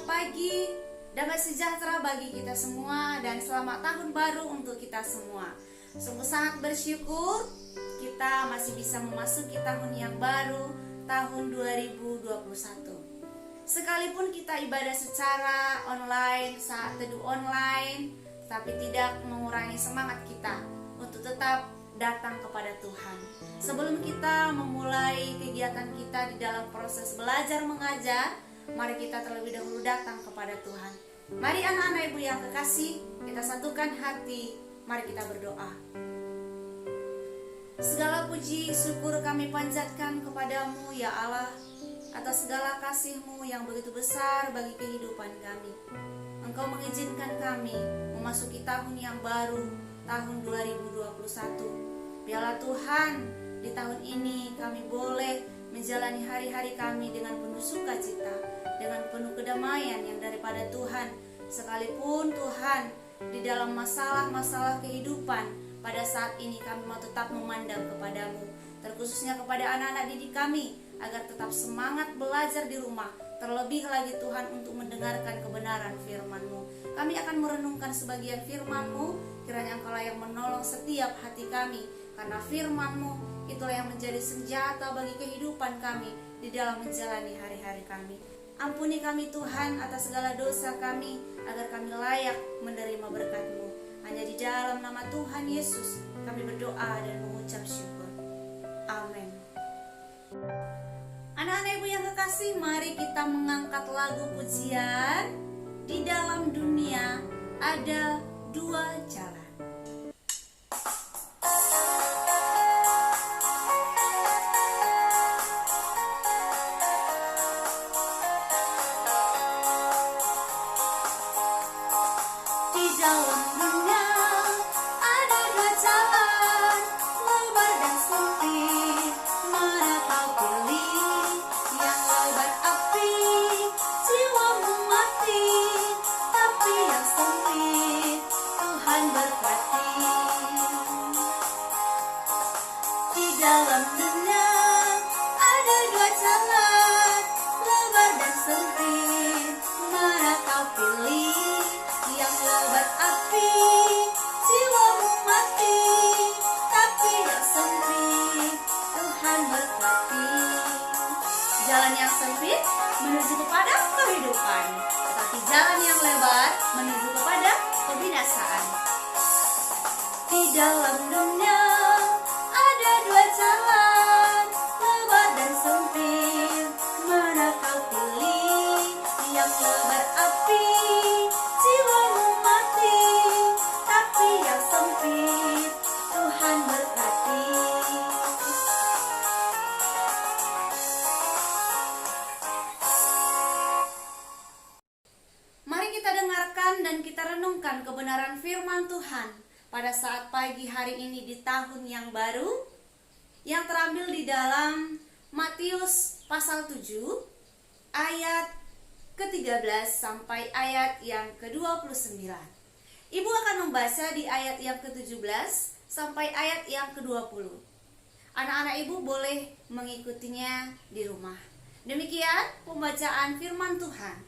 Selamat pagi, damai sejahtera bagi kita semua dan selamat tahun baru untuk kita semua. Sungguh sangat bersyukur kita masih bisa memasuki tahun yang baru, tahun 2021. Sekalipun kita ibadah secara online, saat teduh online, tapi tidak mengurangi semangat kita untuk tetap datang kepada Tuhan. Sebelum kita memulai kegiatan kita di dalam proses belajar mengajar, mari kita terlebih dahulu datang kepada Tuhan. Mari anak-anak ibu yang kekasih, kita satukan hati, mari kita berdoa. Segala puji syukur kami panjatkan kepadamu ya Allah, atas segala kasih-Mu yang begitu besar bagi kehidupan kami. Engkau mengizinkan kami memasuki tahun yang baru, tahun 2021. Biarlah Tuhan, di tahun ini kami boleh menjalani hari-hari kami dengan penuh sukacita, dengan penuh kedamaian yang daripada Tuhan. Sekalipun Tuhan, di dalam masalah-masalah kehidupan, pada saat ini kami mau tetap memandang kepadamu, terkhususnya kepada anak-anak didik kami, agar tetap semangat belajar di rumah, terlebih lagi Tuhan untuk mendengarkan kebenaran firman-Mu. Kami akan merenungkan sebagian firman-Mu, kiranya Engkaulah yang menolong setiap hati kami, karena firman-Mu itulah yang menjadi senjata bagi kehidupan kami di dalam menjalani hari-hari kami. Ampuni kami Tuhan atas segala dosa kami, agar kami layak menerima berkat-Mu. Hanya di dalam nama Tuhan Yesus kami berdoa dan mengucap syukur. Amin. Anak-anak ibu yang kekasih, mari kita mengangkat lagu pujian. Di dalam dunia ada dua jalan. Di dalam dunia ada dua jalan, lebar dan sempit. Mana kau pilih? Yang lebar api, jiwamu mati. Tapi yang sempit, Tuhan berkati. Di dalam dunia ada dua jalan, lebar dan sempit. Mana kau pilih? Yang lebar api, jiwamu mati. Tapi yang sempit, Tuhan berkati. Jalan yang sempit menuju kepada kehidupan, tetapi jalan yang lebar menuju kepada kebinasaan. Di dalam dunia ada dua jalan, lebar dan sempit. Mana kau pilih? Yang lebar api, jiwamu mati. Tapi yang sempit, Tuhan berkati. Mari kita dengarkan dan kita renungkan kebenaran firman Tuhan pada saat pagi hari ini di tahun yang baru, yang terambil di dalam Matius pasal 7 ayat ke-13 sampai ayat yang ke-29. Ibu akan membaca di ayat yang ke-17 sampai ayat yang ke-20. Anak-anak ibu boleh mengikutinya di rumah. Demikian pembacaan firman Tuhan.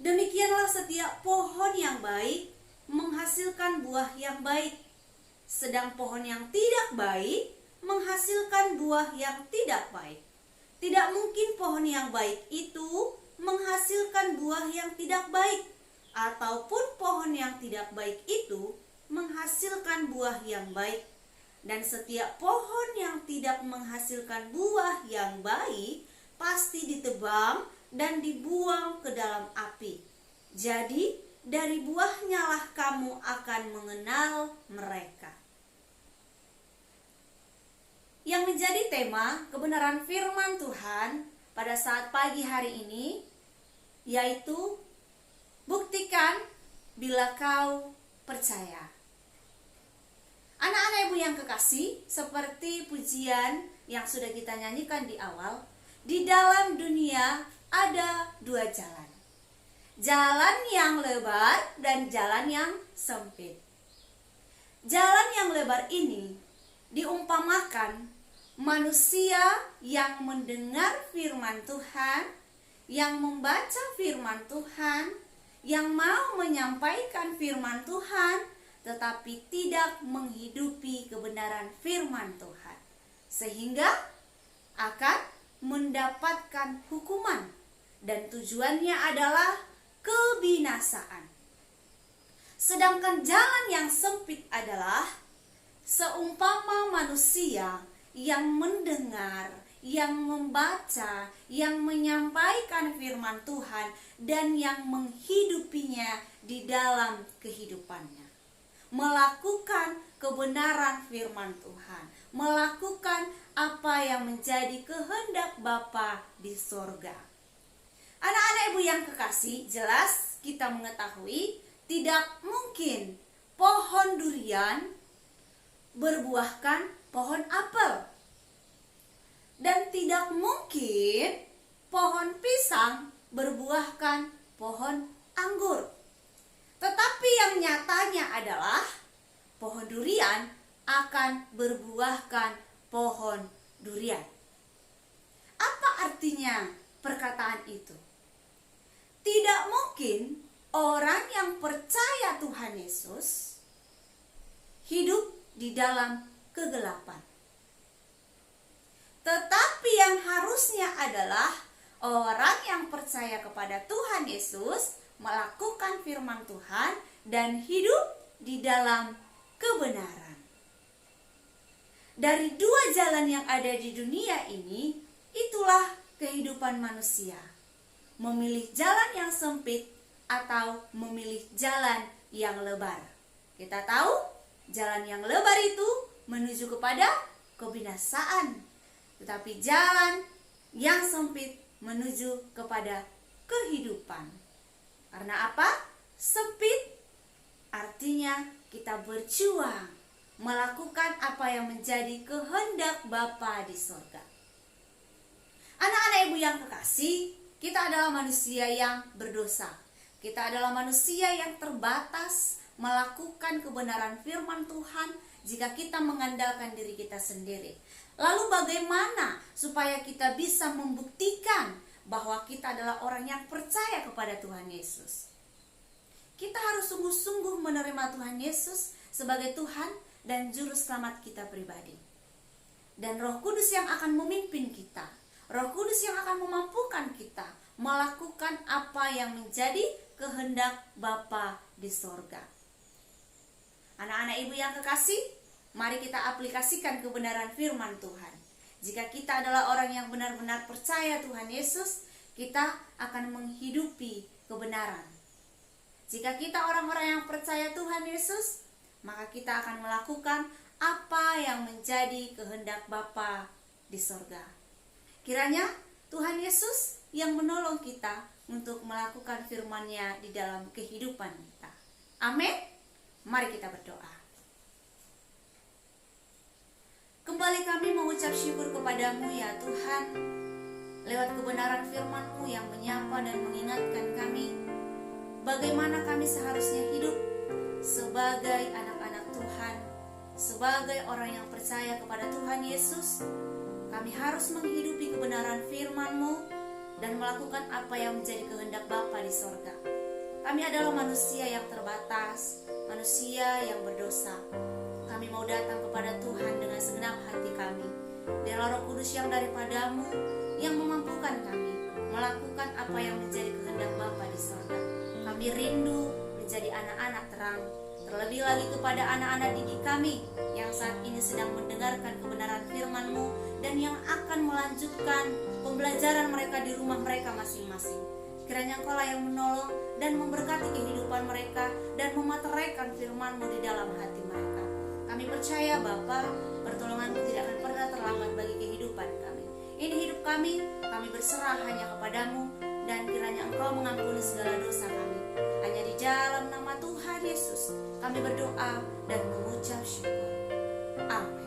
Demikianlah setiap pohon yang baik menghasilkan buah yang baik, sedang pohon yang tidak baik menghasilkan buah yang tidak baik. Tidak mungkin pohon yang baik itu menghasilkan buah yang tidak baik, ataupun pohon yang tidak baik itu menghasilkan buah yang baik. Dan setiap pohon yang tidak menghasilkan buah yang baik pasti ditebang dan dibuang ke dalam api. Jadi dari buahnya lah kamu akan mengenal mereka. Yang menjadi tema kebenaran firman Tuhan pada saat pagi hari ini yaitu buktikan bila kau percaya. Anak-anak ibu yang kekasih, seperti pujian yang sudah kita nyanyikan di awal, di dalam dunia ada dua jalan. Jalan yang lebar dan jalan yang sempit. Jalan yang lebar ini diumpamakan manusia yang mendengar firman Tuhan, yang membaca firman Tuhan, yang mau menyampaikan firman Tuhan, tetapi tidak menghidupi kebenaran firman Tuhan, sehingga akan mendapatkan hukuman, dan tujuannya adalah kebinasaan. Sedangkan jalan yang sempit adalah seumpama manusia yang mendengar, yang membaca, yang menyampaikan firman Tuhan, dan yang menghidupinya di dalam kehidupannya. Melakukan kebenaran firman Tuhan, melakukan apa yang menjadi kehendak Bapa di sorga. Anak-anak ibu yang kekasih, jelas kita mengetahui tidak mungkin pohon durian berbuahkan pohon apel, dan tidak mungkin pohon pisang berbuahkan pohon anggur. Tetapi yang nyatanya adalah pohon durian akan berbuahkan pohon durian. Apa artinya perkataan itu? Tidak mungkin orang yang percaya Tuhan Yesus hidup di dalam kegelapan. Tetapi yang harusnya adalah orang yang percaya kepada Tuhan Yesus melakukan firman Tuhan dan hidup di dalam kebenaran. Dari dua jalan yang ada di dunia ini, itulah kehidupan manusia. Memilih jalan yang sempit atau memilih jalan yang lebar. Kita tahu jalan yang lebar itu menuju kepada kebinasaan, tetapi jalan yang sempit menuju kepada kehidupan. Karena apa? Sempit artinya kita berjuang melakukan apa yang menjadi kehendak Bapa di sorga. Anak-anak ibu yang kekasih, kita adalah manusia yang berdosa. Kita adalah manusia yang terbatas melakukan kebenaran firman Tuhan jika kita mengandalkan diri kita sendiri. Lalu bagaimana supaya kita bisa membuktikan bahwa kita adalah orang yang percaya kepada Tuhan Yesus? Kita harus sungguh-sungguh menerima Tuhan Yesus sebagai Tuhan dan Juru Selamat kita pribadi. Dan Roh Kudus yang akan memimpin kita, Roh Kudus yang akan memampukan kita melakukan apa yang menjadi kehendak Bapa di sorga. Anak-anak ibu yang kekasih, mari kita aplikasikan kebenaran firman Tuhan. Jika kita adalah orang yang benar-benar percaya Tuhan Yesus, kita akan menghidupi kebenaran. Jika kita orang-orang yang percaya Tuhan Yesus, maka kita akan melakukan apa yang menjadi kehendak Bapa di sorga. Kiranya Tuhan Yesus yang menolong kita untuk melakukan firman-Nya di dalam kehidupan kita. Amin. Mari kita berdoa. Kembali kami mengucap syukur kepadamu ya Tuhan, lewat kebenaran firman-Mu yang menyapa dan mengingatkan kami bagaimana kami seharusnya hidup sebagai anak-anak Tuhan, sebagai orang yang percaya kepada Tuhan Yesus. Kami harus menghidupi kebenaran firman-Mu dan melakukan apa yang menjadi kehendak Bapa di sorga. Kami adalah manusia yang terbatas, manusia yang berdosa. Kami mau datang kepada Tuhan dengan segenap hati kami. Biarlah Roh Kudus yang daripadamu yang memampukan kami melakukan apa yang menjadi kehendak Bapa di sorga. Kami rindu menjadi anak-anak terang, terlebih lagi kepada anak-anak didik kami yang saat ini sedang mendengarkan kebenaran firman-Mu dan yang akan melanjutkan pembelajaran mereka di rumah mereka masing-masing. Kiranya Engkaulah yang menolong dan memberkati kehidupan mereka dan memateraikan firman-Mu di dalam hati mereka. Kami percaya Bapa, pertolongan-Mu tidak akan pernah terlambat bagi kehidupan kami. Ini hidup kami berserah hanya kepadamu, dan kiranya Engkau mengampuni segala dosa kami. Hanya di dalam nama Tuhan Yesus kami berdoa dan mengucap syukur. Amin.